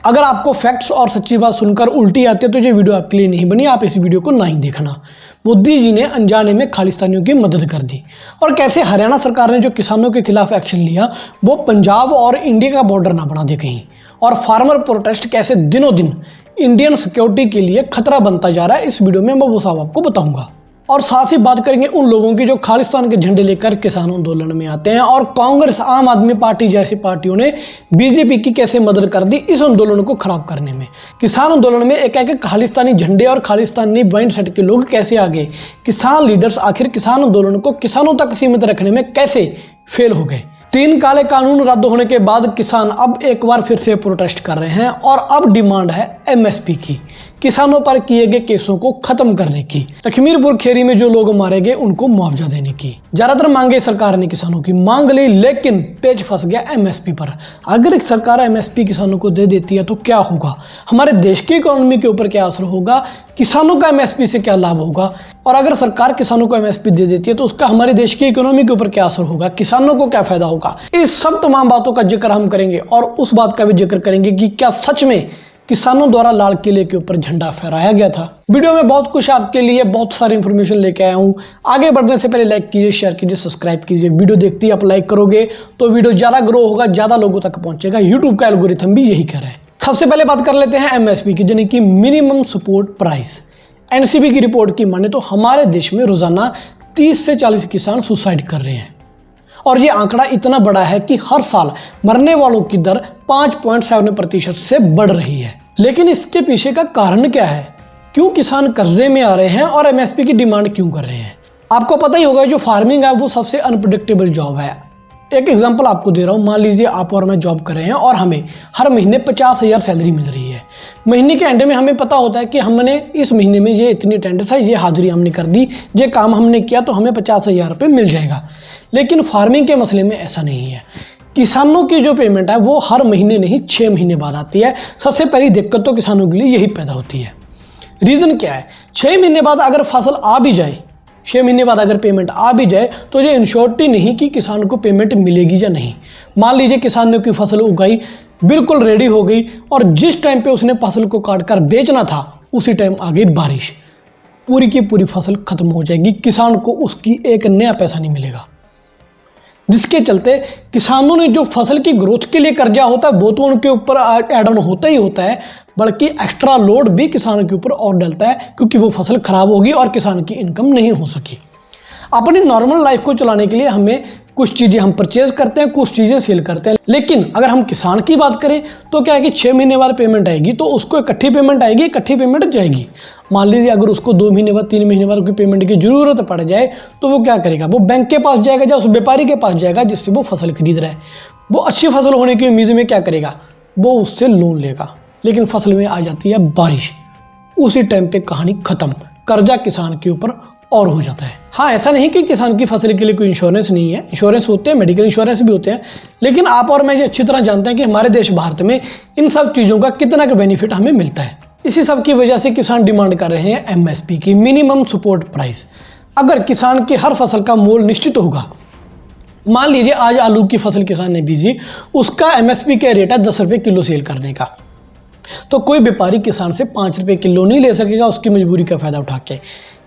अगर आपको फैक्ट्स और सच्ची बात सुनकर उल्टी आती है तो ये वीडियो आपके लिए नहीं बनी, आप इस वीडियो को ना ही देखना। मोदी जी ने अनजाने में खालिस्तानियों की मदद कर दी। और कैसे हरियाणा सरकार ने जो किसानों के खिलाफ एक्शन लिया वो पंजाब और इंडिया का बॉर्डर ना बना दे कहीं। और फार्मर प्रोटेस्ट कैसे दिनों दिन इंडियन सिक्योरिटी के लिए खतरा बनता जा रहा है, इस वीडियो में मैं वो सब आपको बताऊंगा। और साथ ही बात करेंगे उन लोगों की जो खालिस्तान के झंडे लेकर किसान आंदोलन में आते हैं, और कांग्रेस, आम आदमी पार्टी जैसी पार्टियों ने बीजेपी की कैसे मदद कर दी इस आंदोलन को खराब करने में। किसान आंदोलन में एक एक खालिस्तानी झंडे और खालिस्तानी माइंडसेट के लोग कैसे आ गए। किसान लीडर्स आखिर किसान आंदोलन को किसानों तक सीमित रखने में कैसे फेल हो गए। 3 काले कानून रद्द होने के बाद किसान अब एक बार फिर से प्रोटेस्ट कर रहे हैं और अब डिमांड है एमएसपी की, किसानों पर किए गए केसों को खत्म करने की, लखीमपुर खीरी में जो लोग मारे गए उनको मुआवजा देने की। ज्यादातर मांगे सरकार ने किसानों की मांग ली, लेकिन पेच फंस गया एमएसपी पर। अगर एक सरकार एमएसपी किसानों को दे देती है तो क्या होगा, हमारे देश की इकोनॉमी के ऊपर क्या असर होगा, किसानों का एमएसपी से क्या लाभ होगा। और अगर सरकार किसानों को एमएसपी दे देती है तो उसका हमारे देश की इकोनॉमी के ऊपर क्या असर होगा, किसानों को क्या फायदा होगा। इस सब तमाम बातों का जिक्र हम करेंगे और उस बात का भी जिक्र करेंगे कि क्या सच में किसानों द्वारा लाल किले के ऊपर झंडा फहराया गया था। वीडियो में बहुत कुछ आपके लिए बहुत सारी इंफॉर्मेशन लेके आया हूँ। आगे बढ़ने से पहले लाइक कीजिए, शेयर कीजिए, सब्सक्राइब कीजिए। वीडियो देखते ही आप लाइक करोगे तो वीडियो ज़्यादा ग्रो होगा, ज़्यादा लोगों तक पहुंचेगा। यूट्यूब का एल्गोरिथम भी यही कह रहा है। सबसे पहले बात कर लेते हैं एमएसपी की, यानी कि मिनिमम सपोर्ट प्राइस। एनसीबी की रिपोर्ट की माने तो हमारे देश में रोजाना 30 से 40 किसान सुसाइड कर रहे हैं, और ये आंकड़ा इतना बड़ा है कि हर साल मरने वालों की दर 5.7% से बढ़ रही है। लेकिन इसके पीछे का कारण क्या है, क्यों किसान कर्जे में आ रहे हैं और एमएसपी की डिमांड क्यों कर रहे हैं। आपको पता ही होगा जो फार्मिंग है वो सबसे अनप्रेडिक्टेबल जॉब है। एक एग्जांपल आपको दे रहा हूँ, मान लीजिए आप और मैं जॉब कर रहे हैं और हमें हर महीने 50,000 सैलरी मिल रही है। महीने के एंड में हमें पता होता है कि हमने इस महीने में ये इतनी अटेंडेंस है, ये हाजिरी हमने कर दी, ये काम हमने किया तो हमें 50,000 रुपये मिल जाएगा। लेकिन फार्मिंग के मसले में ऐसा नहीं है। किसानों की जो पेमेंट है वो हर महीने नहीं 6 महीने बाद आती है। सबसे पहली दिक्कत तो किसानों के लिए यही पैदा होती है। रीज़न क्या है, 6 महीने बाद अगर फसल आ भी जाए, 6 महीने बाद अगर पेमेंट आ भी जाए तो ये इंश्योरिटी नहीं कि किसान को पेमेंट मिलेगी या नहीं। मान लीजिए किसान ने की फसल उगाई, बिल्कुल रेडी हो गई, और जिस टाइम पे उसने फसल को काट कर बेचना था उसी टाइम आ गई बारिश, पूरी की पूरी फसल खत्म हो जाएगी, किसान को उसकी एक नया पैसा नहीं मिलेगा। जिसके चलते किसानों ने जो फसल की ग्रोथ के लिए कर्जा होता है वो तो उनके ऊपर एड ऑन होता ही होता है, बल्कि एक्स्ट्रा लोड भी किसान के ऊपर और डलता है, क्योंकि वो फसल खराब होगी और किसान की इनकम नहीं हो सकी। अपनी नॉर्मल लाइफ को चलाने के लिए हमें कुछ चीज़ें हम परचेज करते हैं, कुछ चीज़ें सेल करते हैं। लेकिन अगर हम किसान की बात करें तो क्या है कि 6 महीने बाद पेमेंट आएगी तो उसको इकट्ठी पेमेंट आएगी, इकट्ठी पेमेंट जाएगी। मान लीजिए अगर उसको 2 महीने बाद, 3 महीने बाद कोई पेमेंट की जरूरत पड़ जाए तो वो क्या करेगा, वो बैंक के पास जाएगा या उस व्यापारी के पास जाएगा जिससे वो फसल खरीद रहा है। वो अच्छी फसल होने की उम्मीद में क्या करेगा, वो उससे लोन लेगा। लेकिन फसल में आ जाती है बारिश, उसी टाइम पे कहानी खत्म, कर्जा किसान के ऊपर और हो जाता है। हाँ, ऐसा नहीं कि किसान की फसल के लिए कोई इंश्योरेंस नहीं है, इंश्योरेंस होते हैं, मेडिकल इंश्योरेंस भी होते हैं। लेकिन आप और मैं ये अच्छी तरह जानते हैं कि हमारे देश भारत में इन सब चीज़ों का कितना का बेनिफिट हमें मिलता है। इसी सब की वजह से किसान डिमांड कर रहे हैं एमएसपी की, मिनिमम सपोर्ट प्राइस। अगर किसान की हर फसल का मोल निश्चित होगा, मान लीजिए आज आलू की फसल किसान ने बीजी, उसका एमएसपी का रेट है 10 रुपये किलो सेल करने का, तो कोई व्यापारी किसान से 5 रुपये किलो नहीं ले सकेगा उसकी मजबूरी का फायदा उठा के।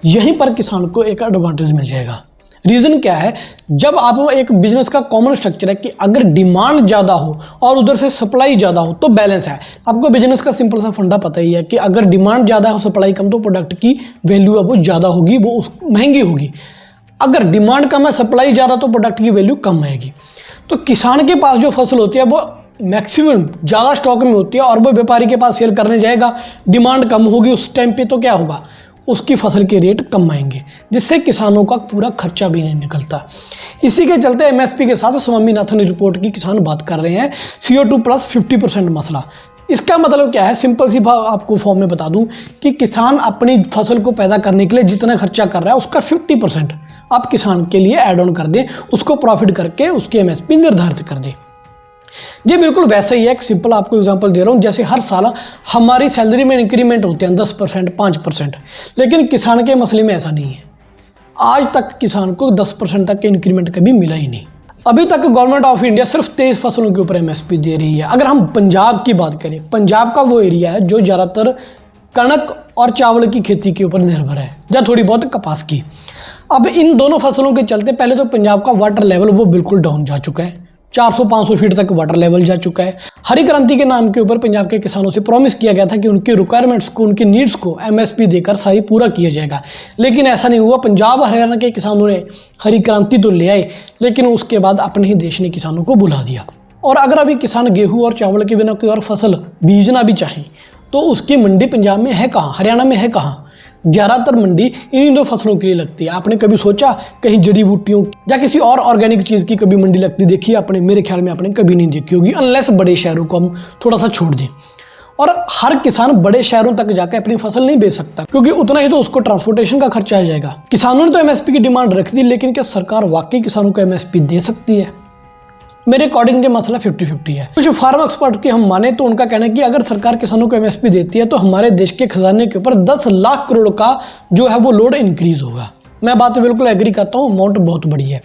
यहीं पर किसान को एक एडवांटेज मिल जाएगा। रीज़न क्या है, जब आप एक बिजनेस का कॉमन स्ट्रक्चर है कि अगर डिमांड ज़्यादा हो और उधर से सप्लाई ज़्यादा हो तो बैलेंस है। आपको बिजनेस का सिंपल सा फंडा पता ही है कि अगर डिमांड ज़्यादा हो, सप्लाई कम, तो प्रोडक्ट की वैल्यू है वो ज़्यादा होगी, वो महंगी होगी। अगर डिमांड कम है, सप्लाई ज़्यादा, तो प्रोडक्ट की वैल्यू कम आएगी। तो किसान के पास जो फसल होती है वो मैक्सिमम ज़्यादा स्टॉक में होती है और वो व्यापारी के पास सेल करने जाएगा, डिमांड कम होगी उस टाइम पे, तो क्या होगा, उसकी फसल के रेट कम आएंगे, जिससे किसानों का पूरा खर्चा भी नहीं निकलता। इसी के चलते एमएसपी के साथ स्वामीनाथन रिपोर्ट की किसान बात कर रहे हैं CO2 प्लस 50% मसला। इसका मतलब क्या है, सिंपल सी बात आपको फॉर्म में बता दूं कि किसान अपनी फसल को पैदा करने के लिए जितना खर्चा कर रहा है उसका 50% आप किसान के लिए ऐड ऑन कर दें, उसको प्रॉफिट करके उसकी एमएसपी निर्धारित कर दें। ये बिल्कुल वैसे ही है। एक सिंपल आपको एग्जांपल दे रहा हूँ, जैसे हर साल हमारी सैलरी में इंक्रीमेंट होते हैं 10%, 5%, लेकिन किसान के मसले में ऐसा नहीं है। आज तक किसान को 10% तक के इंक्रीमेंट कभी मिला ही नहीं। अभी तक गवर्नमेंट ऑफ इंडिया सिर्फ 23 फसलों के ऊपर एमएसपी दे रही है। अगर हम पंजाब की बात करें, पंजाब का वो एरिया है जो ज़्यादातर कणक और चावल की खेती के ऊपर निर्भर है, या थोड़ी बहुत कपास की। अब इन दोनों फसलों के चलते पहले तो पंजाब का वाटर लेवल वो बिल्कुल डाउन जा चुका है, 400-500 फीट तक वाटर लेवल जा चुका है। हरी क्रांति के नाम के ऊपर पंजाब के किसानों से प्रॉमिस किया गया था कि उनके रिक्वायरमेंट्स को, उनकी नीड्स को एमएसपी देकर सारी पूरा किया जाएगा, लेकिन ऐसा नहीं हुआ। पंजाब हरियाणा के किसानों ने हरी क्रांति तो ले आए, लेकिन उसके बाद अपने ही देश ने किसानों को बुला दिया। और अगर अभी किसान गेहूँ और चावल के बिना कोई और फसल बीजना भी चाहें तो उसकी मंडी पंजाब में है कहाँ, हरियाणा में है कहाँ? ज़्यादातर मंडी इन्हीं दो फसलों के लिए लगती है। आपने कभी सोचा कहीं जड़ी बूटियों या किसी और ऑर्गेनिक चीज़ की कभी मंडी लगती देखी है आपने? मेरे ख्याल में आपने कभी नहीं देखी होगी, अनलेस बड़े शहरों को हम थोड़ा सा छोड़ दें। और हर किसान बड़े शहरों तक जाकर अपनी फसल नहीं बेच सकता, क्योंकि उतना ही तो उसको ट्रांसपोर्टेशन का खर्चा आ जाएगा। किसानों ने तो एमएसपी की डिमांड रख दी, लेकिन क्या सरकार वाकई किसानों को एमएसपी दे सकती है? मेरे अकॉर्डिंग ये मसला 50-50 है। कुछ फार्म एक्सपर्ट की हम माने तो उनका कहना है कि अगर सरकार किसानों को एमएसपी देती है तो हमारे देश के खजाने के ऊपर 10 लाख करोड़ का जो है वो लोड इंक्रीज होगा। मैं बात बिल्कुल एग्री करता हूँ, अमाउंट बहुत बड़ी है,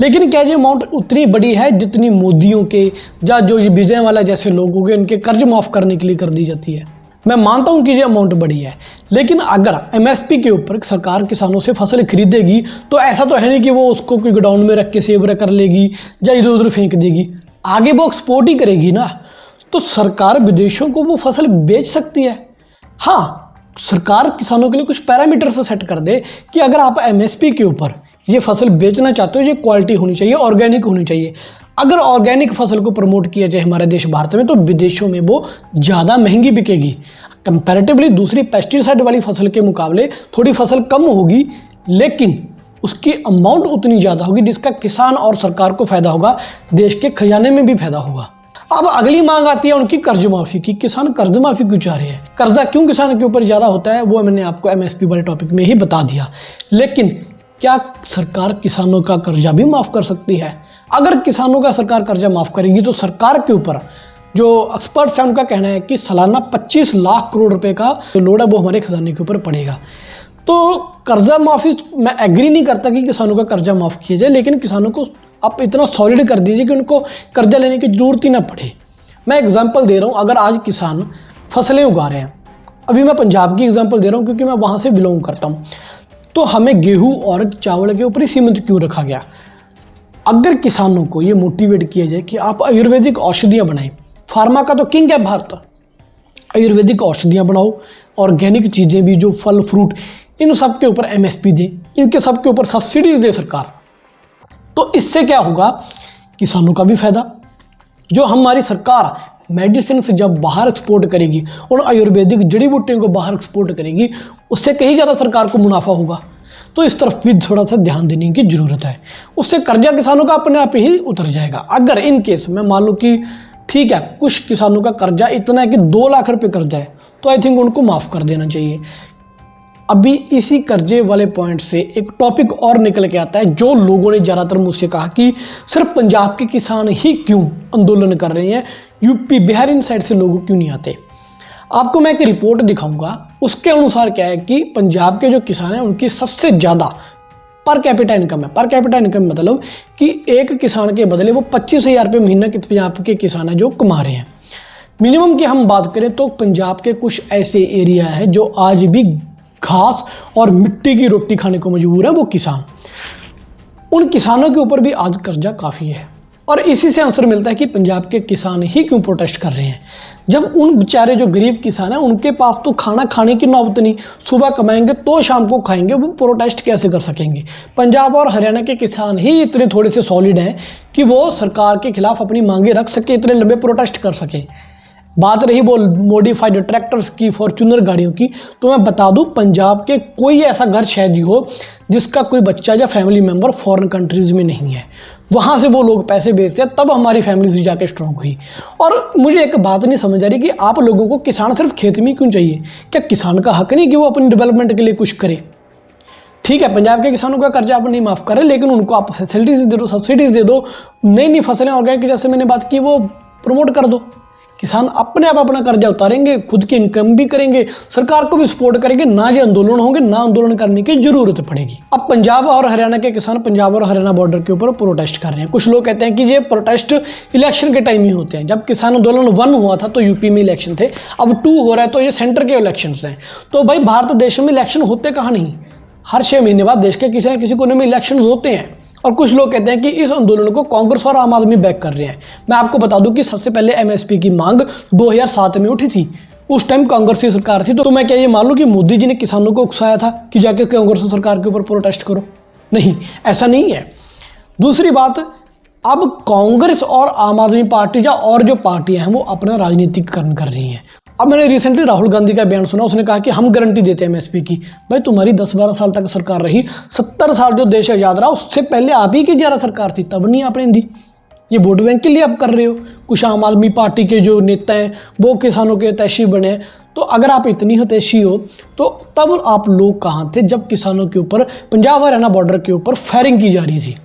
लेकिन क्या ये अमाउंट उतनी बड़ी है जितनी मोदियों के या जो ये विजयवाला जैसे लोगों के उनके कर्ज माफ़ करने के लिए कर दी जाती है? मैं मानता हूं कि ये अमाउंट बड़ी है, लेकिन अगर एमएसपी के ऊपर सरकार किसानों से फसल खरीदेगी तो ऐसा तो है नहीं कि वो उसको कोई गोडाउन में रख के सेव कर लेगी या इधर उधर फेंक देगी, आगे वो एक्सपोर्ट ही करेगी ना। तो सरकार विदेशों को वो फसल बेच सकती है। हाँ, सरकार किसानों के लिए कुछ पैरामीटर्स सेट कर दे कि अगर आप एमएसपी के ऊपर ये फसल बेचना चाहते हो, ये क्वालिटी होनी चाहिए, ऑर्गेनिक होनी चाहिए। अगर ऑर्गेनिक फसल को प्रमोट किया जाए हमारे देश भारत में तो विदेशों में वो ज़्यादा महंगी बिकेगी। कंपैरेटिवली दूसरी पेस्टिसाइड वाली फसल के मुकाबले थोड़ी फसल कम होगी, लेकिन उसकी अमाउंट उतनी ज़्यादा होगी जिसका किसान और सरकार को फायदा होगा, देश के खजाने में भी फायदा होगा। अब अगली मांग आती है उनकी कर्ज माफी की। किसान कर्ज माफी क्यों चाह रहे हैं? कर्जा क्यों किसान के ऊपर ज़्यादा होता है वो मैंने आपको एमएसपी वाले टॉपिक में ही बता दिया, लेकिन क्या सरकार किसानों का कर्जा भी माफ़ कर सकती है? अगर किसानों का सरकार कर्जा माफ़ करेगी तो सरकार के ऊपर जो एक्सपर्ट्स हैं उनका कहना है कि सालाना 25 लाख करोड़ रुपए का जो लोड है वो हमारे खजाने के ऊपर पड़ेगा। तो कर्जा माफ़ी मैं एग्री नहीं करता कि किसानों का कर्जा माफ़ किया जाए, लेकिन किसानों को आप इतना सॉलिड कर दीजिए कि उनको कर्जा लेने की ज़रूरत ही ना पड़े। मैं एग्जाम्पल दे रहा हूँ, अगर आज किसान फसलें उगा रहे हैं, अभी मैं पंजाब की एग्जाम्पल दे रहा हूँ क्योंकि मैं वहाँ से बिलोंग करता हूँ, तो हमें गेहूं और चावल के ऊपर ही सीमित क्यों रखा गया? अगर किसानों को ये मोटिवेट किया जाए कि आप आयुर्वेदिक औषधियाँ बनाएं, फार्मा का तो किंग है भारत, आयुर्वेदिक औषधियाँ बनाओ, ऑर्गेनिक चीज़ें भी जो फल फ्रूट, इन सब के ऊपर एमएसपी दें, इनके सब के ऊपर सब्सिडीज दे सरकार। तो इससे क्या होगा? किसानों का भी फायदा। जो हमारी सरकार मेडिसिन से जब बाहर एक्सपोर्ट करेगी और आयुर्वेदिक जड़ी बूटियों को बाहर एक्सपोर्ट करेगी, उससे कहीं ज़्यादा सरकार को मुनाफा होगा। तो इस तरफ भी थोड़ा सा ध्यान देने की ज़रूरत है। उससे कर्जा किसानों का अपने आप ही उतर जाएगा। अगर इन केस मैं मान लूँ कि ठीक है, कुछ किसानों का कर्जा इतना है कि 2 लाख रुपये कर्जा है, तो आई थिंक उनको माफ़ कर देना चाहिए। अभी इसी कर्जे वाले पॉइंट से एक टॉपिक और निकल के आता है जो लोगों ने ज़्यादातर मुझसे कहा कि सिर्फ पंजाब के किसान ही क्यों आंदोलन कर रहे हैं, यूपी बिहार इन साइड से लोग क्यों नहीं आते। आपको मैं एक रिपोर्ट दिखाऊंगा, उसके अनुसार क्या है कि पंजाब के जो किसान हैं उनकी सबसे ज़्यादा पर कैपिटा इनकम है। पर कैपिटा इनकम मतलब कि एक किसान के बदले वो 25,000 रुपये महीना के पंजाब के किसान हैं जो कमा रहे हैं। मिनिमम की हम बात करें तो पंजाब के कुछ ऐसे एरिया है जो आज भी घास और मिट्टी की रोटी खाने को मजबूर है वो किसान। उन किसानों के ऊपर भी आज कर्जा काफ़ी है, और इसी से आंसर मिलता है कि पंजाब के किसान ही क्यों प्रोटेस्ट कर रहे हैं। जब उन बेचारे जो गरीब किसान हैं उनके पास तो खाना खाने की नौबत नहीं, सुबह कमाएंगे तो शाम को खाएंगे, वो प्रोटेस्ट कैसे कर सकेंगे? पंजाब और हरियाणा के किसान ही इतने थोड़े से सॉलिड हैं कि वो सरकार के खिलाफ अपनी मांगे रख सके, इतने लंबे प्रोटेस्ट कर सके। बात रही वो मॉडिफाइड ट्रैक्टर्स की, फॉर्च्यूनर गाड़ियों की, तो मैं बता दूं पंजाब के कोई ऐसा घर शायद ही हो जिसका कोई बच्चा या फैमिली मेम्बर फॉरेन कंट्रीज़ में नहीं है। वहाँ से वो लोग पैसे भेजते हैं, तब हमारी फैमिली से जाके स्ट्रॉन्ग हुई। और मुझे एक बात नहीं समझ आ रही कि आप लोगों को किसान सिर्फ खेत में क्यों चाहिए? क्या किसान का हक नहीं कि वो अपनी डेवलपमेंट के लिए कुछ करे? ठीक है, पंजाब के किसानों का कर्जा आप नहीं माफ़ करें, लेकिन उनको आप फैसिलिटीज़ दे दो, सब्सिडीज़ दे दो, नई नई फसलें ऑर्गेनिक जैसे मैंने बात की वो प्रमोट कर दो। किसान अपने आप अपना कर्जा उतारेंगे, खुद की इनकम भी करेंगे, सरकार को भी सपोर्ट करेंगे, ना ये आंदोलन होंगे, ना आंदोलन करने की जरूरत पड़ेगी। अब पंजाब और हरियाणा के किसान पंजाब और हरियाणा बॉर्डर के ऊपर प्रोटेस्ट कर रहे हैं। कुछ लोग कहते हैं कि ये प्रोटेस्ट इलेक्शन के टाइम ही होते हैं। जब किसान आंदोलन 1 हुआ था तो यूपी में इलेक्शन थे, अब 2 हो रहा है तो ये सेंटर के इलेक्शन हैं। तो भाई भारत देश में इलेक्शन होते कहाँ नहीं, हर 6 महीने बाद देश के किसी न किसी कोने में इलेक्शन होते हैं। और कुछ लोग कहते हैं कि इस आंदोलन को कांग्रेस और आम आदमी बैक कर रहे हैं। मैं आपको बता दूं कि सबसे पहले एमएसपी की मांग 2007 में उठी थी, उस टाइम कांग्रेस की सरकार थी। तो मैं क्या ये मान लूं कि मोदी जी ने किसानों को उकसाया था कि जाकर कांग्रेस सरकार के ऊपर प्रोटेस्ट करो? नहीं, ऐसा नहीं है। दूसरी बात, अब कांग्रेस और आम आदमी पार्टी या और जो पार्टियां हैं वो अपना राजनीतिकरण कर रही हैं। अब मैंने रिसेंटली राहुल गांधी का बयान सुना, उसने कहा कि हम गारंटी देते हैं एमएसपी की। भाई तुम्हारी 10-12 साल तक सरकार रही, 70 साल जो देश आजाद रहा उससे पहले आप ही की ज़्यादा सरकार थी, तब नहीं आपने दी। ये वोट बैंक के लिए आप कर रहे हो। कुछ आम आदमी पार्टी के जो नेता हैं वो किसानों के हितैषी बने। तो अगर आप इतनी हितैषी हो तो तब आप लोग कहाँ थे जब किसानों के ऊपर पंजाब हरियाणा बॉर्डर के ऊपर फायरिंग की जा रही थी,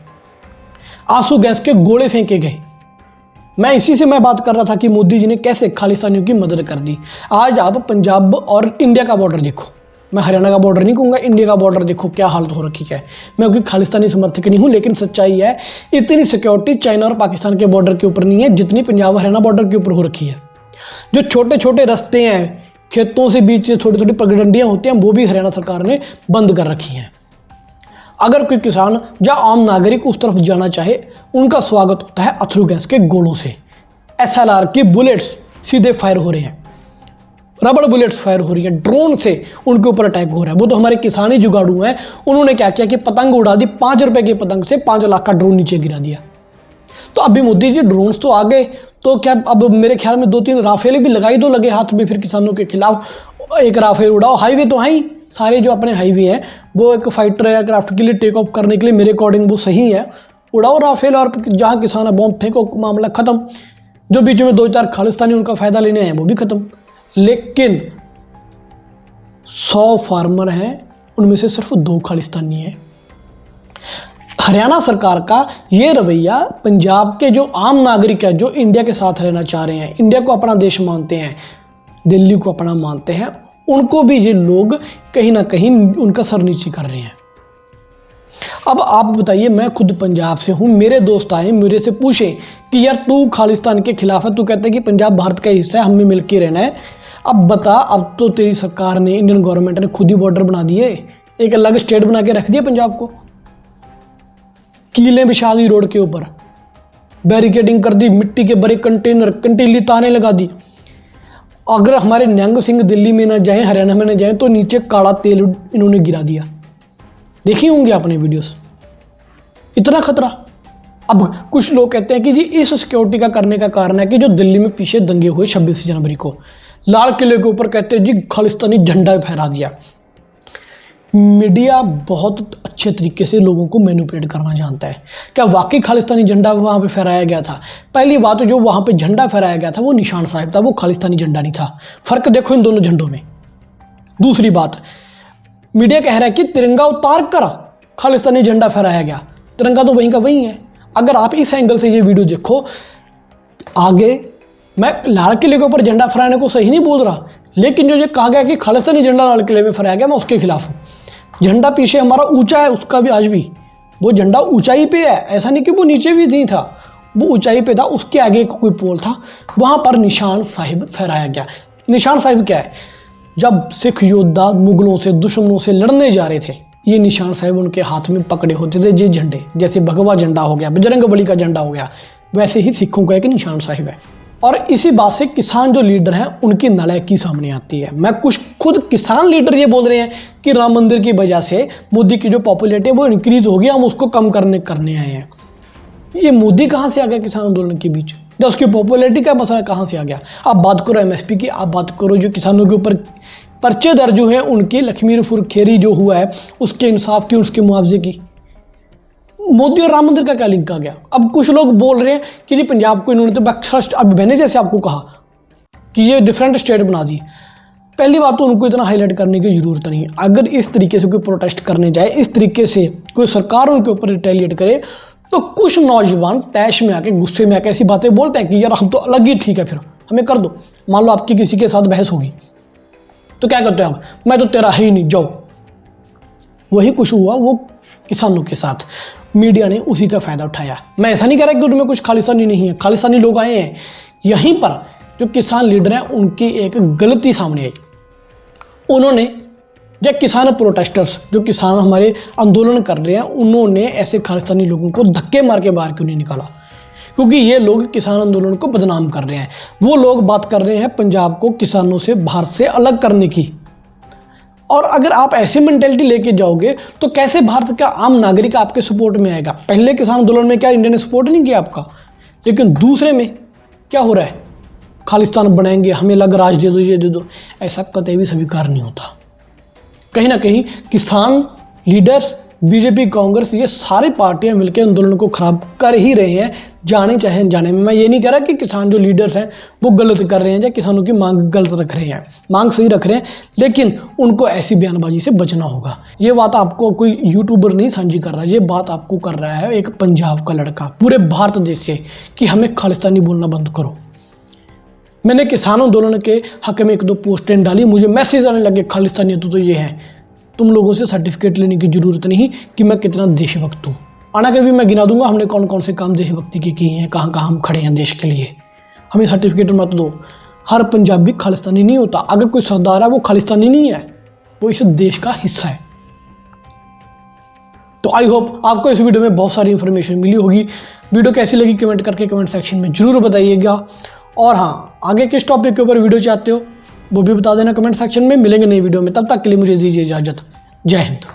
आंसू गैस के गोले फेंके गए? इसी से मैं बात कर रहा था कि मोदी जी ने कैसे खालिस्तानियों की मदद कर दी। आज आप पंजाब और इंडिया का बॉर्डर देखो, मैं हरियाणा का बॉर्डर नहीं कहूँगा, इंडिया का बॉर्डर देखो क्या हालत हो रखी है। मैं क्योंकि खालिस्तानी समर्थक नहीं हूँ, लेकिन सच्चाई है इतनी सिक्योरिटी चाइना और पाकिस्तान के बॉर्डर के ऊपर नहीं है जितनी पंजाब हरियाणा बॉर्डर के ऊपर हो रखी है। जो छोटे छोटे रास्ते हैं, खेतों से बीच छोटी छोटी पगडंडियाँ होती हैं, वो भी हरियाणा सरकार ने बंद कर रखी हैं। अगर कोई किसान या आम नागरिक उस तरफ जाना चाहे, उनका स्वागत होता है अथरू गैस के गोलों से। एसएलआर की बुलेट्स सीधे फायर हो रहे हैं, रबड़ बुलेट्स फायर हो रही हैं, ड्रोन से उनके ऊपर अटैक हो रहा है। वो तो हमारे किसान ही जुगाड़ू हैं, उन्होंने क्या किया कि पतंग उड़ा दी, 5 रुपए की पतंग से 5 लाख का ड्रोन नीचे गिरा दिया। तो अभी मोदी जी ड्रोन्स तो आ गए, तो क्या अब मेरे ख्याल में 2-3 राफेल भी लगाई दो लगे हाथ में फिर किसानों के खिलाफ। एक राफेल उड़ाओ, हाईवे तो है ही, सारे जो अपने हाईवे हैं वो एक फाइटर एयरक्राफ्ट के लिए टेक ऑफ करने के लिए मेरे अकॉर्डिंग वो सही है। उड़ाओ राफेल और जहाँ किसान है बॉम्ब फेंको, मामला ख़त्म। जो बीच में 2-4 खालिस्तानी उनका फ़ायदा लेने आए वो भी ख़त्म। लेकिन 100 फार्मर हैं, उनमें से सिर्फ 2 खालिस्तानी हैं। हरियाणा सरकार का ये रवैया पंजाब के जो आम नागरिक है, जो इंडिया के साथ रहना चाह रहे हैं, इंडिया को अपना देश मानते हैं, दिल्ली को अपना मानते हैं, उनको भी ये लोग कहीं ना कहीं उनका सर नीचे कर रहे हैं। अब आप बताइए, मैं खुद पंजाब से हूँ, मेरे दोस्त आए मेरे से पूछे कि यार तू खालिस्तान के खिलाफ है, तू कहता है कि पंजाब भारत का हिस्सा है, हमें मिलके रहना है। अब बता, अब तो तेरी सरकार ने, इंडियन गवर्नमेंट ने खुद ही बॉर्डर बना दिए, एक अलग स्टेट बना के रख दिया पंजाब को, कीलें बिछा दी रोड के ऊपर, बैरिकेडिंग कर दी, मिट्टी के बड़े कंटेनर, कंटीली ताने लगा दी। अगर हमारे निहंग सिंह दिल्ली में ना जाएं, हरियाणा में ना जाएं, तो नीचे काला तेल इन्होंने गिरा दिया। देखी होंगे आपने वीडियोस, इतना खतरा। अब कुछ लोग कहते हैं कि जी इस सिक्योरिटी का करने का कारण है कि जो दिल्ली में पीछे दंगे हुए 26 जनवरी को, लाल किले के ऊपर कहते हैं जी खालिस्तानी झंडा फहरा दिया। मीडिया बहुत अच्छे तरीके से लोगों को मैनिपुलेट करना जानता है। क्या वाकई खालिस्तानी झंडा वहाँ पे फहराया गया था? पहली बात तो जो वहाँ पे झंडा फहराया गया था वो निशान साहिब था, वो खालिस्तानी झंडा नहीं था। फ़र्क देखो इन दोनों झंडों में। दूसरी बात, मीडिया कह रहा है कि तिरंगा उतार कर खालिस्तानी झंडा फहराया गया, तिरंगा तो वहीं का वहीं है। अगर आप इस एंगल से ये वीडियो देखो, आगे मैं लाल किले के ऊपर झंडा फहराने को सही नहीं बोल रहा, लेकिन जो ये कहा गया कि खालिस्तानी झंडा लाल किले में फहराया गया, मैं उसके खिलाफ हूँ। झंडा पीछे हमारा ऊंचा है, उसका भी आज भी वो झंडा ऊंचाई पे है, ऐसा नहीं कि वो नीचे भी नहीं था, वो ऊंचाई पे था। उसके आगे एक कोई पोल था, वहाँ पर निशान साहिब फहराया गया। निशान साहिब क्या है? जब सिख योद्धा मुगलों से, दुश्मनों से लड़ने जा रहे थे, ये निशान साहिब उनके हाथ में पकड़े होते थे। ये झंडे जैसे भगवा झंडा हो गया, बजरंगबली का झंडा हो गया, वैसे ही सिखों का एक निशान साहिब है। और इसी बात से किसान जो लीडर हैं उनकी नालायकी सामने आती है। मैं कुछ खुद किसान लीडर ये बोल रहे हैं कि राम मंदिर की वजह से मोदी की जो पॉपुलैरिटी है वो इंक्रीज हो गया, हम उसको कम करने आए हैं। ये मोदी कहाँ से आ गया किसान आंदोलन के बीच? या उसकी पॉपुलैरिटी का मसला कहाँ से आ गया? आप बात करो एमएसपी की, आप बात करो जो किसानों के ऊपर पर्चे दर्ज हुए हैं उनकी, लखीमपुर खीरी जो हुआ है उसके इंसाफ की, उसके मुआवजे की। मोदी और राम मंदिर का क्या लिंक आ गया? अब कुछ लोग बोल रहे हैं कि जी पंजाब को इन्होंने तो बैकफास्ट, अब मैंने जैसे आपको कहा कि ये डिफरेंट स्टेट बना दी। पहली बात तो उनको इतना हाईलाइट करने की ज़रूरत नहीं है। अगर इस तरीके से कोई प्रोटेस्ट करने जाए, इस तरीके से कोई सरकार उनके ऊपर रिटेलिएट करे, तो कुछ नौजवान तैश में आके, गुस्से में आके ऐसी बातें बोलते हैं कि यार हम तो अलग ही ठीक है फिर हमें कर दो। मान लो आपकी किसी के साथ बहस होगी तो क्या कहते हो आप, मैं तो तेरा है ही नहीं, जाओ। वही कुछ हुआ वो किसानों के साथ, मीडिया ने उसी का फ़ायदा उठाया। मैं ऐसा नहीं कह रहा कि उनमें कुछ खालिस्तानी नहीं है, खालिस्तानी लोग आए हैं। यहीं पर जो किसान लीडर हैं उनकी एक गलती सामने आई। उन्होंने या किसान प्रोटेस्टर्स, जो किसान हमारे आंदोलन कर रहे हैं, उन्होंने ऐसे खालिस्तानी लोगों को धक्के मार के बाहर क्यों नहीं निकाला? क्योंकि ये लोग किसान आंदोलन को बदनाम कर रहे हैं। वो लोग बात कर रहे हैं पंजाब को किसानों से, भारत से अलग करने की। और अगर आप ऐसी मेंटेलिटी लेके जाओगे तो कैसे भारत का आम नागरिक आपके सपोर्ट में आएगा? पहले किसान आंदोलन में क्या इंडिया ने सपोर्ट नहीं किया आपका, लेकिन दूसरे में क्या हो रहा है, खालिस्तान बनाएंगे, हमें अलग राज दे दो, ये दे दो। ऐसा कतई भी स्वीकार नहीं होता। कहीं ना कहीं किसान लीडर्स, बीजेपी, कांग्रेस, ये सारी पार्टियां मिलकर आंदोलन को खराब कर ही रहे हैं, जाने चाहे अनजाने में। मैं ये नहीं कह रहा कि किसान जो लीडर्स हैं वो गलत कर रहे हैं या किसानों की मांग गलत रख रहे हैं, मांग सही रख रहे हैं, लेकिन उनको ऐसी बयानबाजी से बचना होगा। ये बात आपको कोई यूट्यूबर नहीं साझी कर रहा, ये बात आपको कर रहा है एक पंजाब का लड़का पूरे भारत देश से, कि हमें खालिस्तानी बोलना बंद करो। मैंने किसान आंदोलन के हक में 1-2 पोस्टें डाली, मुझे मैसेज आने लगे खालिस्तानी तो ये है, तुम लोगों से सर्टिफिकेट लेने की ज़रूरत नहीं कि मैं कितना देशभक्त हूँ। आना कभी मैं गिना दूंगा हमने कौन कौन से काम देशभक्ति के किए हैं, कहाँ कहाँ हम खड़े हैं देश के लिए। हमें सर्टिफिकेट मत दो। हर पंजाबी खालिस्तानी नहीं होता। अगर कोई सरदार है वो खालिस्तानी नहीं है, वो इस देश का हिस्सा है। तो आई होप आपको इस वीडियो में बहुत सारी इन्फॉर्मेशन मिली होगी। वीडियो कैसी लगी कमेंट करके कमेंट सेक्शन में ज़रूर बताइएगा। और हाँ, आगे किस टॉपिक के ऊपर वीडियो चाहते हो वो भी बता देना कमेंट सेक्शन में। मिलेंगे नई वीडियो में, तब तक के लिए मुझे दीजिए इजाज़त। जय हिंद।